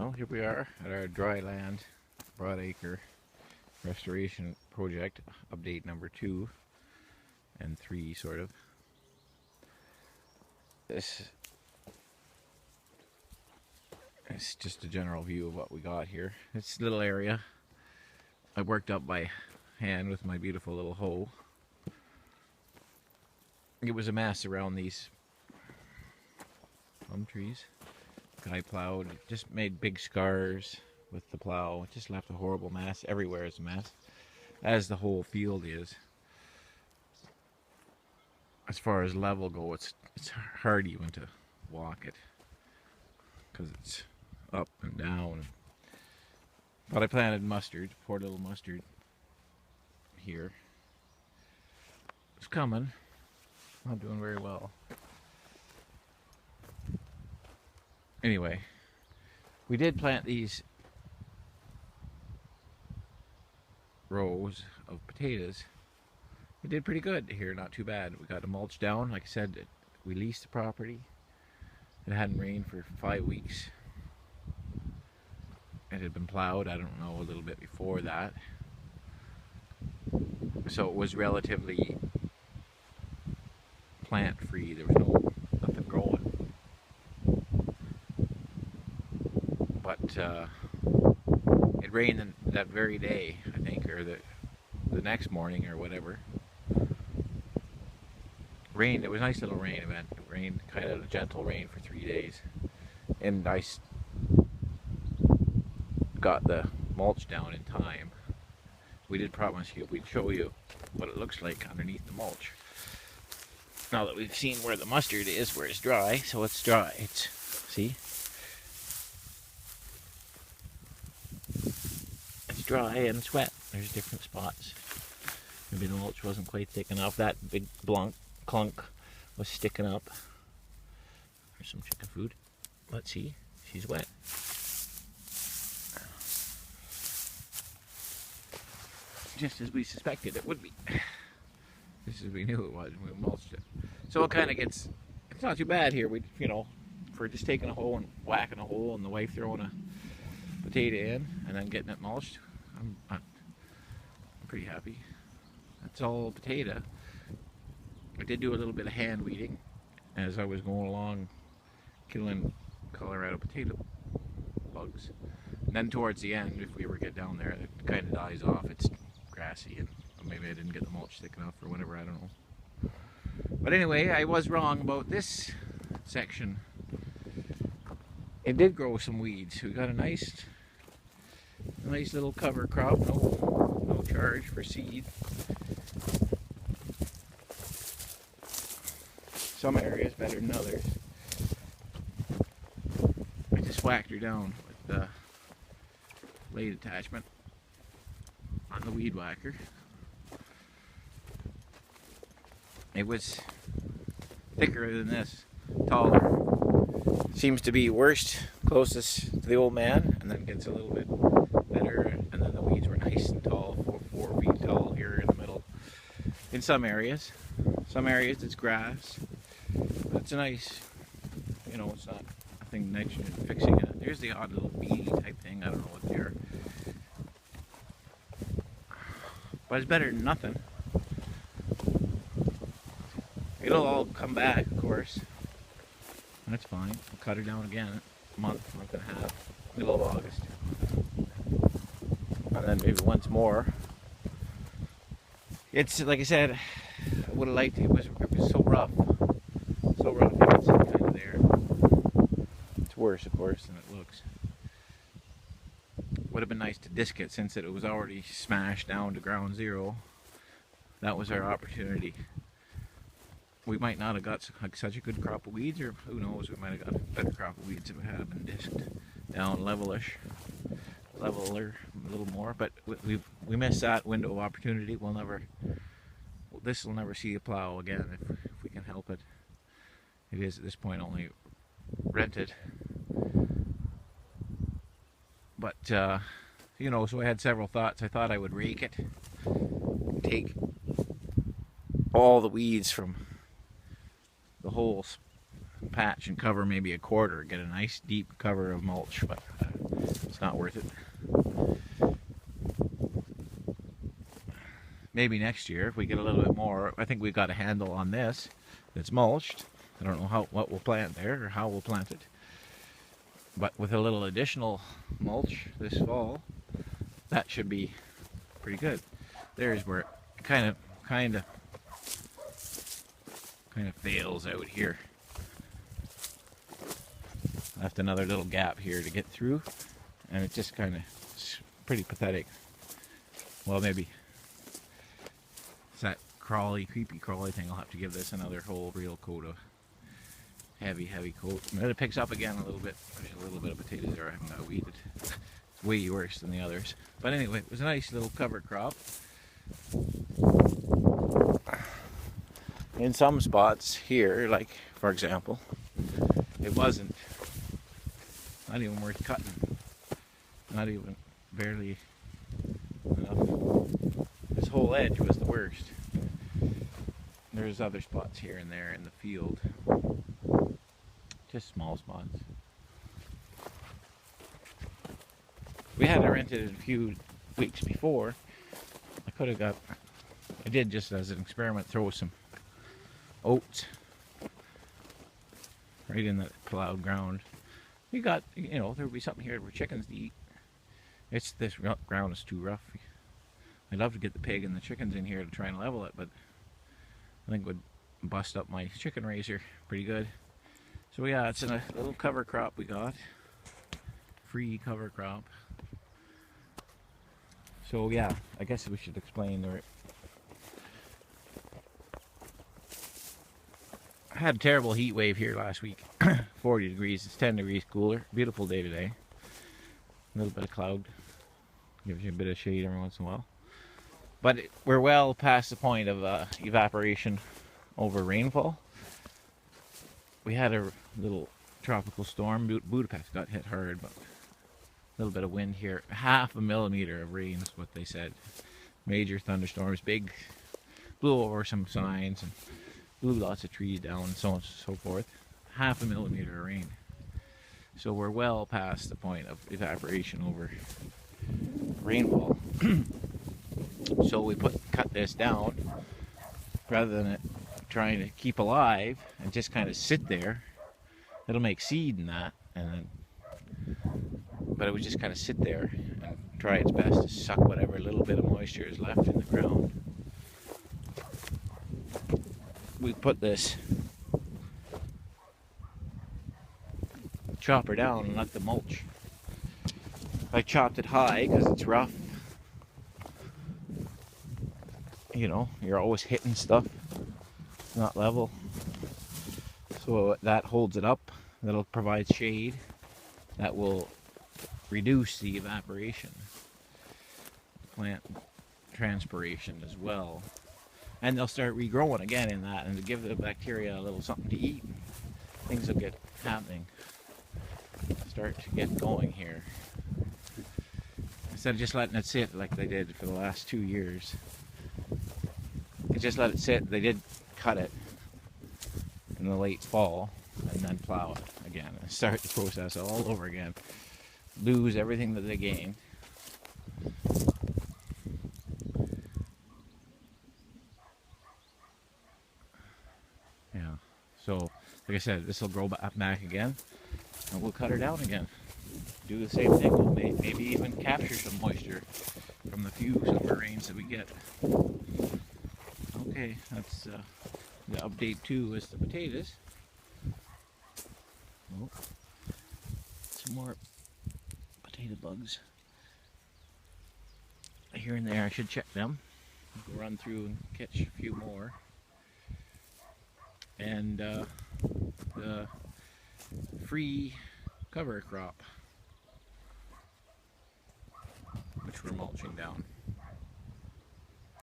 Well, here we are at our Dryland broadacre restoration project, update number 2 and 3 sort of. This is just a general view of what we got here. This little area I worked up by hand with my beautiful little hoe. It was a mess around these plum trees. Guy plowed, just made big scars with the plow. It just left a horrible mess. Everywhere is a mess, as the whole field is. As far as level go, it's hard even to walk it because it's up and down. But I planted mustard, poor little mustard here. It's coming. Not doing very well. Anyway, we did plant these rows of potatoes. We did pretty good here, not too bad. We got the mulch down. Like I said, we leased the property. It hadn't rained for 5 weeks. It had been plowed, I don't know, a little bit before that. So it was relatively plant free. There was nothing growing. But it rained that very day, I think, or the next morning or whatever. Rained. It was a nice little rain event. It rained, kind of a gentle rain for 3 days, and I got the mulch down in time. We did promise you we'd show you what it looks like underneath the mulch. Now that we've seen where the mustard is, where it's dry, so it's dry. It's, see? It's dry and it's wet. There's different spots. Maybe the mulch wasn't quite thick enough. That big clunk was sticking up. There's some chicken food. Let's see. She's wet. Just as we suspected it would be. Just as we knew it was when we mulched it. So it kind of gets, it's not too bad here. We, you know, for just taking a hole and whacking a hole and the wife throwing a potato in and then getting it mulched. I'm pretty happy. That's all potato. I did do a little bit of hand weeding as I was going along, killing Colorado potato bugs. And then towards the end, if we ever get down there, it kind of dies off. It's grassy, and maybe I didn't get the mulch thick enough or whatever, I don't know. But anyway, I was wrong about this section. It did grow some weeds. We got a nice little cover crop. No charge for seed. Some areas better than others. I just whacked her down with the blade attachment on the weed whacker. It was thicker than this, taller. Seems to be worst, closest to the old man, and then gets a little bit better, and then the weeds were nice and tall, 4 feet tall here in the middle. In some areas it's grass. It's nice, you know, it's not a thing nitrogen fixing it. There's the odd little beady type thing, I don't know what they are. But it's better than nothing. It'll all come back, of course. That's fine. I'll cut her down again a month and a half, middle of August. And then maybe once more. It's, like I said, I would have liked it. It was so rough. So rough, it's kind of there. It's worse, of course, than it looks. Would have been nice to disc it since it was already smashed down to ground zero. That was our opportunity. We might not have got such a good crop of weeds, or who knows, we might have got a better crop of weeds if it had been disced down leveler a little more. But we missed that window of opportunity. This will never see a plow again if we can help it. It is at this point only rented. But, you know, so I had several thoughts. I thought I would rake it, take all the weeds from the whole patch and cover maybe a quarter, get a nice deep cover of mulch. But It's not worth it. Maybe next year if we get a little bit more. I think we've got a handle on this. It's mulched. I don't know what we'll plant there or how we'll plant it. But with a little additional mulch this fall, that should be pretty good. There's where it kind of fails out here. Left another little gap here to get through, and it just kind of pretty pathetic. Well, maybe it's that creepy crawly thing. I'll have to give this another whole real coat of heavy coat. And then it picks up again a little bit. There's a little bit of potatoes there. I haven't got to weed it. It's way worse than the others. But anyway, it was a nice little cover crop. In some spots here, like for example, it wasn't not even worth cutting. Not even barely enough. This whole edge was the worst. There's other spots here and there in the field. Just small spots. We had it rented a few weeks before. I did just as an experiment throw some oats right in the plowed ground. We got, there would be something here for chickens to eat. This ground is too rough. I'd love to get the pig and the chickens in here to try and level it, but I think it would bust up my chicken raiser pretty good. So yeah, it's in a little cover crop we got. Free cover crop. So yeah, I guess we should explain I had a terrible heat wave here last week. 40 degrees, it's 10 degrees cooler. Beautiful day today. A little bit of cloud. Gives you a bit of shade every once in a while. But we're well past the point of evaporation over rainfall. We had a little tropical storm. Budapest got hit hard, but a little bit of wind here. 0.5 millimeter of rain is what they said. Major thunderstorms, big, blew over some signs and blew lots of trees down and so on and so forth. 0.5 millimeter of rain. So we're well past the point of evaporation over rainfall. So we cut this down rather than it trying to keep alive and just kind of sit there. It'll make seed in that, but it would just kind of sit there and try its best to suck whatever little bit of moisture is left in the ground. We put this chopper down and let the mulch. I chopped it high because it's rough. You're always hitting stuff. It's not level. So that holds it up. That'll provide shade. That will reduce the evaporation. Plant transpiration as well. And they'll start regrowing again in that, and to give the bacteria a little something to eat. Things will get happening. Start to get going here. Instead of just letting it sit like they did for the last 2 years. They just let it sit. They did cut it in the late fall and then plow it again and start the process all over again. Lose everything that they gained. Yeah. So, like I said, this will grow back again, and we'll cut her down again. Do the same thing. We'll maybe even capture some moisture from the few summer rains that we get. Okay, that's the update 2 is the potatoes. Oh, some more potato bugs here and there. I should check them. We'll run through and catch a few more. And the free cover crop, which we're mulching down.